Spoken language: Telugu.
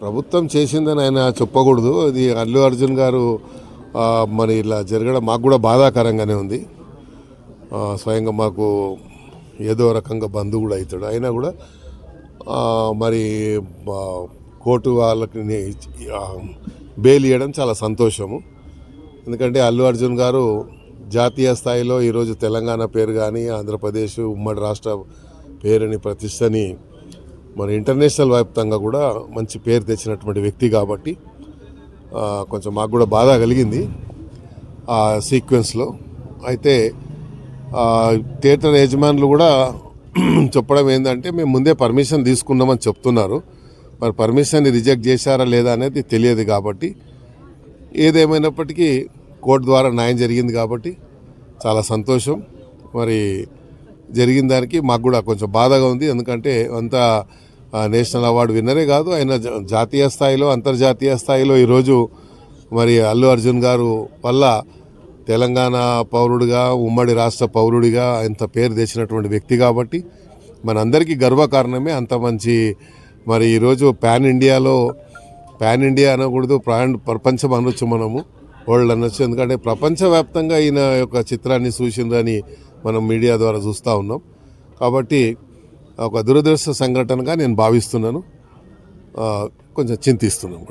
ప్రభుత్వం చేసిందని ఆయన చెప్పకూడదు. అది అల్లు అర్జున్ గారు మరి ఇలా జరగడం మాకు కూడా బాధాకరంగానే ఉంది. స్వయంగా మాకు ఏదో రకంగా బంధువు కూడా అవుతాడు. అయినా కూడా మరి కోర్టు వాళ్ళకి బెయిల్ ఇవ్వడం చాలా సంతోషము. ఎందుకంటే అల్లు అర్జున్ గారు జాతీయ స్థాయిలో ఈరోజు తెలంగాణ పేరు కానీ ఆంధ్రప్రదేశ్ ఉమ్మడి రాష్ట్ర పేరుని ప్రతిష్టని మరి ఇంటర్నేషనల్ వ్యాప్తంగా కూడా మంచి పేరు తెచ్చినటువంటి వ్యక్తి కాబట్టి కొంచెం మాకు కూడా బాధ కలిగింది ఆ సీక్వెన్స్లో. అయితే థియేటర్ యజమానులు కూడా చెప్పడం ఏంటంటే మేము ముందే పర్మిషన్ తీసుకున్నామని చెప్తున్నారు. మరి పర్మిషన్ని రిజెక్ట్ చేశారా లేదా అనేది తెలియదు. కాబట్టి ఏదేమైనప్పటికీ కోర్టు ద్వారా న్యాయం జరిగింది కాబట్టి చాలా సంతోషం. మరి జరిగిన దానికి మాకు కూడా కొంచెం బాధగా ఉంది. ఎందుకంటే అంత నేషనల్ అవార్డు విన్నరే కాదు, ఆయన జాతీయ స్థాయిలో అంతర్జాతీయ స్థాయిలో ఈరోజు మరి అల్లు అర్జున్ గారు వల్ల తెలంగాణ పౌరుడిగా ఉమ్మడి రాష్ట్ర పౌరుడిగా అంత పేరు తెచ్చినటువంటి వ్యక్తి కాబట్టి మనందరికీ గర్వకారణమే. అంత మంచి మరి ఈరోజు పాన్ ఇండియా అనకూడదు, ప్రపంచం అనొచ్చు, మనము వరల్డ్ అనొచ్చు. ఎందుకంటే ప్రపంచవ్యాప్తంగా ఈయన యొక్క చిత్రాన్ని చూసిందని మనం మీడియా ద్వారా చూస్తూ ఉన్నాం. కాబట్టి ఒక దురదృష్ట సంఘటనగా నేను భావిస్తున్నాను, కొంచెం చింతిస్తున్నాను.